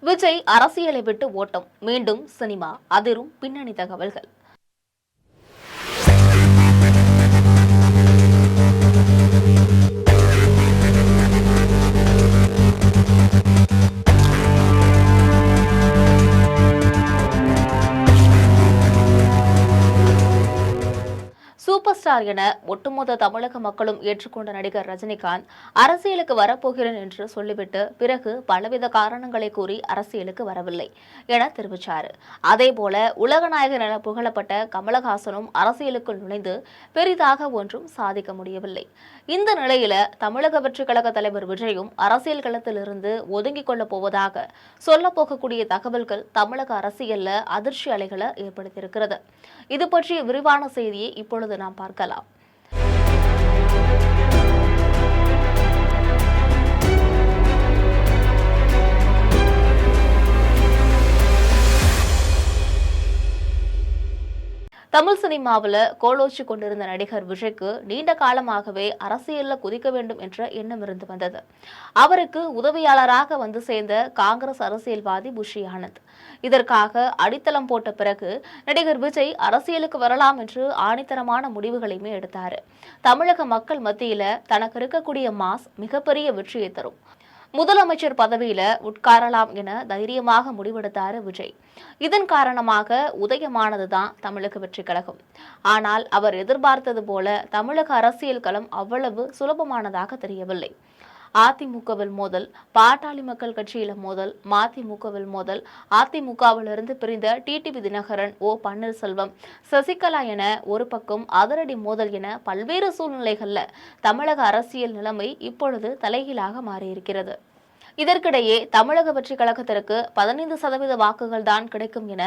விஜய் அரசியலை விட்டு ஓட்டம், மீண்டும் சினிமா, அதிரும் பின்னணி தகவல்கள். சூப்பர் ஸ்டார் என ஒட்டுமொத்த தமிழக மக்களும் ஏற்றுக்கொண்ட நடிகர் ரஜினிகாந்த் அரசியலுக்கு வரப்போகிறேன் என்று சொல்லிவிட்டு பிறகு பலவித காரணங்களை கூறி அரசியலுக்கு வரவில்லை என தெரிவித்தார். அதேபோல உலகநாயகன் என புகழப்பட்ட கமலஹாசனும் அரசியலுக்குள் நுழைந்து பெரிதாக ஒன்றும் சாதிக்க முடியவில்லை. இந்த நிலையில தமிழக வெற்றி கழக தலைவர் விஜயும் அரசியல் களத்திலிருந்து ஒதுங்கிக் கொள்ளப் போவதாக சொல்ல போகக்கூடிய தகவல்கள் தமிழக அரசியல்ல அதிர்ச்சி அலைகளை ஏற்படுத்தியிருக்கிறது. இது பற்றிய விரிவான செய்தியை இப்பொழுது நாம் பார்க்கலாம். தமிழ் சினிமாவில் கோலோச்சி கொண்டிருந்த நடிகர் விஜய்க்கு நீண்ட காலமாகவே அரசியல்ல குதிக்க வேண்டும் என்ற எண்ணம் இருந்து வந்தது. அவருக்கு உதவியாளராக வந்து சேர்ந்த காங்கிரஸ் அரசியல்வாதி புஷி ஆனந்த் இதற்காக அடித்தளம் போட்ட பிறகு நடிகர் விஜய் அரசியலுக்கு வரலாம் என்று ஆணித்தரமான முடிவுகளையுமே எடுத்தார். தமிழக மக்கள் மத்தியில தனக்கு இருக்கக்கூடிய மாஸ் மிகப்பெரிய வெற்றியை தரும், முதலமைச்சர் பதவியில உட்காரலாம் என தைரியமாக முடிவெடுத்தார் விஜய். இதன் காரணமாக உதயமானதுதான் தமிழக வெற்றி கழகம். ஆனால் அவர் எதிர்பார்த்தது போல தமிழக அரசியல் களம் அவ்வளவு சுலபமானதாக தெரியவில்லை. அதிமுகவில் மோதல், பாட்டாளி மக்கள் கட்சியில மோதல், மதிமுகவில் மோதல், அதிமுகவிலிருந்து பிரிந்த டிடிவி தினகரன், ஓ பன்னீர்செல்வம், சசிகலா என ஒரு பக்கம் அதிரடி மோதல் என பல்வேறு சூழ்நிலைகள்ல தமிழக அரசியல் நிலைமை இப்பொழுது தலைகீழாக மாறியிருக்கிறது. இதற்கிடையே தமிழக வெற்றி கழகத்திற்கு 15% வாக்குகள் தான் கிடைக்கும் என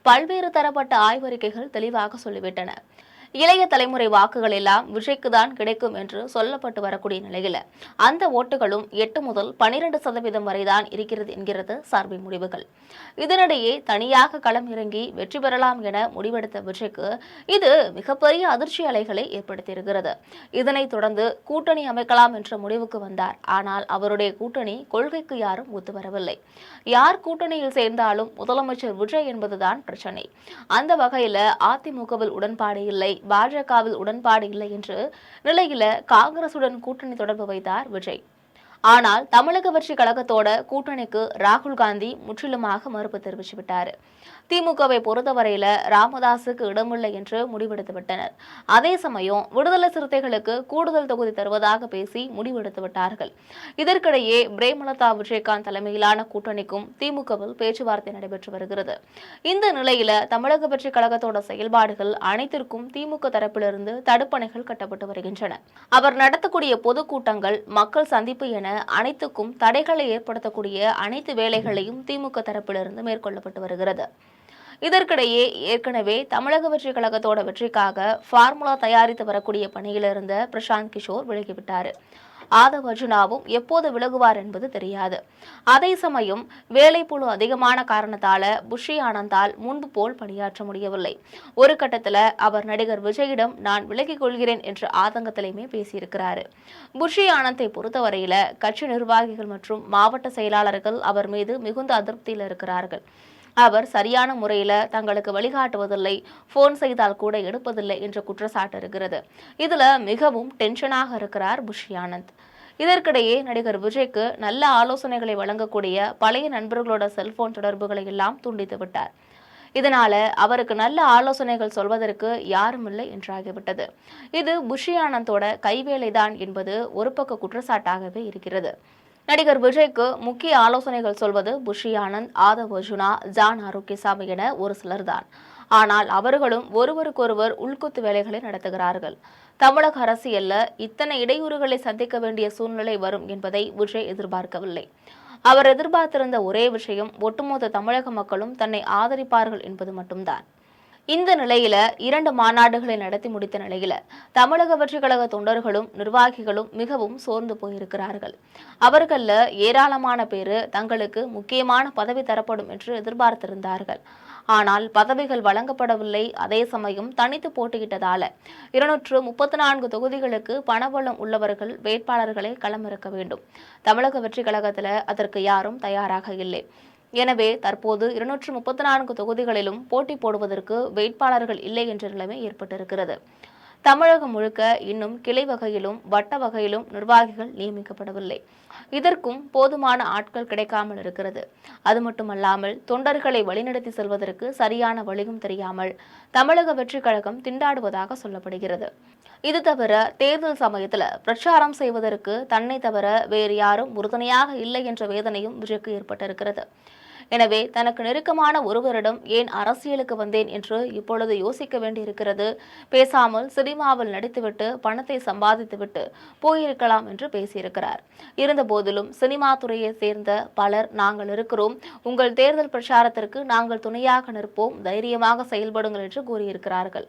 பல்வேறு தரப்பட்ட ஆய்வறிக்கைகள் தெளிவாக சொல்லிவிட்டன. இளைய தலைமுறை வாக்குகள் எல்லாம் விஜய்க்கு தான் கிடைக்கும் என்று சொல்லப்பட்டு வரக்கூடிய நிலையில அந்த ஓட்டுகளும் 8 முதல் 12% வரைதான் இருக்கிறது என்கிறது சர்வே முடிவுகள். இதனிடையே தனியாக களம் இறங்கி வெற்றி பெறலாம் என முடிவெடுத்த விஜய்க்கு இது மிகப்பெரிய அதிர்ச்சி அலைகளை ஏற்படுத்தியிருக்கிறது. இதனைத் தொடர்ந்து கூட்டணி அமைக்கலாம் என்ற முடிவுக்கு வந்தார். ஆனால் அவருடைய கூட்டணி கொள்கைக்கு யாரும் ஒத்து வரவில்லை. யார் கூட்டணியில் சேர்ந்தாலும் முதலமைச்சர் விஜய் என்பதுதான் பிரச்சனை. அந்த வகையில அதிமுகவில் உடன்பாடு இல்லை, பாஜகவில் உடன்பாடு இல்லை என்று நிலையில காங்கிரசுடன் கூட்டணி தொடர்பு வைத்தார் விஜய். ஆனால் தமிழக வெற்றி கழகத்தோட கூட்டணிக்கு ராகுல் காந்தி முற்றிலுமாக மறுப்பு தெரிவித்து விட்டார். திமுகவை பொறுத்தவரையில ராமதாசுக்கு இடமில்லை என்று முடிவெடுத்து விட்டனர். அதே சமயம் விடுதலை சிறுத்தைகளுக்கு கூடுதல் தொகுதி தருவதாக பேசி முடிவெடுத்து விட்டார்கள். இதற்கிடையே பிரேமலதா விஜயகாந்த் தலைமையிலான கூட்டணிக்கும் திமுகவில் பேச்சுவார்த்தை நடைபெற்று வருகிறது. இந்த நிலையில தமிழக வெற்றி கழகத்தோட செயல்பாடுகள் அனைத்திற்கும் திமுக தரப்பிலிருந்து தடுப்பணைகள் கட்டப்பட்டு வருகின்றன. அவர் நடத்தக்கூடிய பொதுக்கூட்டங்கள், மக்கள் சந்திப்பு என அனைத்துக்கும் தடைகளை ஏற்படுத்தக்கூடிய அனைத்து வேலைகளையும் திமுக தரப்பிலிருந்து மேற்கொள்ளப்பட்டு வருகிறது. இதற்கிடையே ஏற்கனவே தமிழக வெற்றி கழகத்தோட வெற்றிக்காக ஃபார்முலா தயாரித்து வரக்கூடிய பணியில் இருந்த பிரசாந்த் கிஷோர் விலகிவிட்டார். ஆதவ் அர்ஜுனாவும் எப்போது விலகுவார் என்பது தெரியாது. அதே சமயம் வேலைப்புழு அதிகமான காரணத்தால புஷி ஆனந்தால் முன்பு போல் பணியாற்ற முடியவில்லை. ஒரு கட்டத்துல அவர் நடிகர் விஜயிடம் நான் விலகிக் கொள்கிறேன் என்ற ஆதங்கத்திலையுமே பேசியிருக்கிறாரு. புஷி ஆனந்தை பொறுத்தவரையில கட்சி நிர்வாகிகள் மற்றும் மாவட்ட செயலாளர்கள் அவர் மீது மிகுந்த அதிருப்தியில் இருக்கிறார்கள். அவர் சரியான முறையில தங்களுக்கு வழிகாட்டுவதில்லை, போன் செய்தால் கூட எடுப்பதில்லை என்ற குற்றச்சாட்டு இருக்கிறது. இதுல மிகவும் டென்ஷனாக இருக்கிறார் புஷி ஆனந்த். இதற்கிடையே நடிகர் விஜய்க்கு நல்ல ஆலோசனைகளை வழங்கக்கூடிய பழைய நண்பர்களோட செல்போன் தொடர்புகளை எல்லாம் துண்டித்து விட்டார். இதனால அவருக்கு நல்ல ஆலோசனைகள் சொல்வதற்கு யாரும் இல்லை என்றாகிவிட்டது. இது புஷி ஆனந்தோட கைவேலைதான் என்பது ஒரு பக்க குற்றச்சாட்டாகவே இருக்கிறது. நடிகர் விஜய்க்கு முக்கிய ஆலோசனைகள் சொல்வது புஷி ஆனந்த், ஆதவ் அர்ஜுனா, ஜான் ஆரோக்கியசாமி என ஒரு சிலர் தான். ஆனால் அவர்களும் ஒருவருக்கொருவர் உள்குத்து வேலைகளை நடத்துகிறார்கள். தமிழக அரசியல்ல இத்தனை இடையூறுகளை சந்திக்க வேண்டிய சூழ்நிலை வரும் என்பதை விஜய் எதிர்பார்க்கவில்லை. அவர் எதிர்பார்த்திருந்த ஒரே விஷயம் ஒட்டுமொத்த தமிழக மக்களும் தன்னை ஆதரிப்பார்கள் என்பது மட்டும்தான். இந்த நிலையில 2 மாநாடுகளை நடத்தி முடித்த நிலையில தமிழக வெற்றி கழக தொண்டர்களும் நிர்வாகிகளும் மிகவும் சோர்ந்து போயிருக்கிறார்கள். அவர்கள ஏராளமான பேரு தங்களுக்கு முக்கியமான பதவி தரப்படும் என்று எதிர்பார்த்திருந்தார்கள். ஆனால் பதவிகள் வழங்கப்படவில்லை. அதே சமயம் தனித்து போட்டியிட்டதால 234 தொகுதிகளுக்கு பணபலம் உள்ளவர்கள் வேட்பாளர்களை களமிறக்க வேண்டும். தமிழக வெற்றி கழகத்துல அதற்கு யாரும் தயாராக இல்லை. எனவே தற்போது 234 தொகுதிகளிலும் போட்டி போடுவதற்கு வேட்பாளர்கள் இல்லை என்ற நிலைமை ஏற்பட்டிருக்கிறது. தமிழகம் முழுக்க இன்னும் கிளை வகையிலும் வட்ட வகையிலும் நிர்வாகிகள் நியமிக்கப்படவில்லை. இதற்கும் போதுமான ஆட்கள் கிடைக்காமல் இருக்கிறது. அது மட்டுமல்லாமல் தொண்டர்களை வழிநடத்தி செல்வதற்கு சரியான வழியும் தெரியாமல் தமிழக வெற்றிக் கழகம் திண்டாடுவதாக சொல்லப்படுகிறது. இது தவிர தேர்தல் சமயத்தில் பிரச்சாரம் செய்வதற்கு தன்னை தவிர வேறு யாரும் உறுதுணையாக இல்லை என்ற வேதனையும் விஜய்க்கு ஏற்பட்டிருக்கிறது. எனவே தனக்கு நெருக்கமான ஒருவரிடம் ஏன் அரசியலுக்கு வந்தேன் என்று இப்பொழுது யோசிக்க வேண்டியிருக்கிறது. பேசாமல் சினிமாவில் நடித்துவிட்டு பணத்தை சம்பாதித்துவிட்டு போயிருக்கலாம் என்று பேசியிருக்கிறார். இருந்தபோதிலும் சினிமா துறையை சேர்ந்த பலர் நாங்கள் இருக்கிறோம், உங்கள் தேர்தல் பிரச்சாரத்திற்கு நாங்கள் துணையாக நிற்போம், தைரியமாக செயல்படுங்கள் என்று கூறியிருக்கிறார்கள்.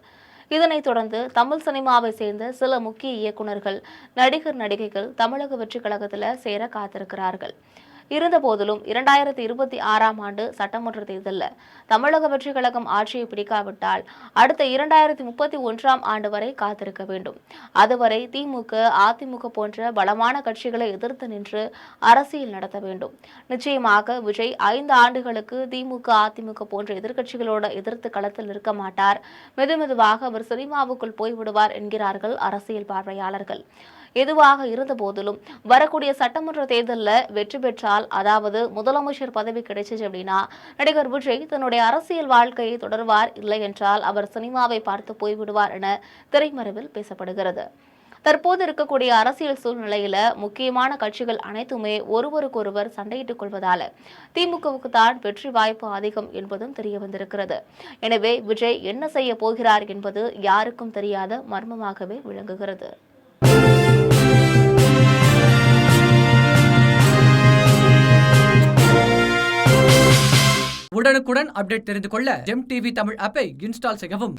இதனைத் தொடர்ந்து தமிழ் சினிமாவை சேர்ந்த சில முக்கிய இயக்குநர்கள், நடிகர் நடிகைகள் தமிழக வெற்றிக் கழகத்தில் சேர காத்திருக்கிறார்கள். இருந்தபோதிலும் 2026ஆம் ஆண்டு சட்டமன்ற தேர்தலில் தமிழக வெற்றிக் கழகம் ஆட்சியை பிடிக்காவிட்டால் அடுத்த 2031ஆம் ஆண்டு வரை காத்திருக்க வேண்டும். அதுவரை திமுக, அதிமுக போன்ற பலமான கட்சிகளை எதிர்த்து நின்று அரசியல் நடத்த வேண்டும். நிச்சயமாக விஜய் 5 ஆண்டுகளுக்கு திமுக, அதிமுக போன்ற எதிர்க்கட்சிகளோடு எதிர்த்து களத்தில் நிற்க மாட்டார். மெதுமெதுவாக அவர் சினிமாவுக்குள் போய்விடுவார் என்கிறார்கள் அரசியல் பார்வையாளர்கள். எதுவாக இருந்த போதிலும் வரக்கூடிய சட்டமன்ற தேர்தலில் வெற்றி பெற்றால், அதாவது முதலமைச்சர் பதவி கிடைச்சிச்சு அப்படின்னா நடிகர் விஜய் தன்னுடைய அரசியல் வாழ்க்கையை தொடர்வார். இல்லை என்றால் அவர் சினிமாவை பார்த்து போய்விடுவார் என திரைமறைவில் பேசப்படுகிறது. தற்போது இருக்கக்கூடிய அரசியல் சூழ்நிலையில முக்கியமான கட்சிகள் அனைத்துமே ஒருவருக்கொருவர் சண்டையிட்டுக் கொள்வதால திமுகவுக்கு தான் வெற்றி வாய்ப்பு அதிகம் என்பதும் தெரிய வந்திருக்கிறது. எனவே விஜய் என்ன செய்ய போகிறார் என்பது யாருக்கும் தெரியாத மர்மமாகவே விளங்குகிறது. உடனுக்குடன் அப்டேட் தெரிந்து கொள்ள ஜெம் டிவி தமிழ் ஆப்பை இன்ஸ்டால் செய்யவும்.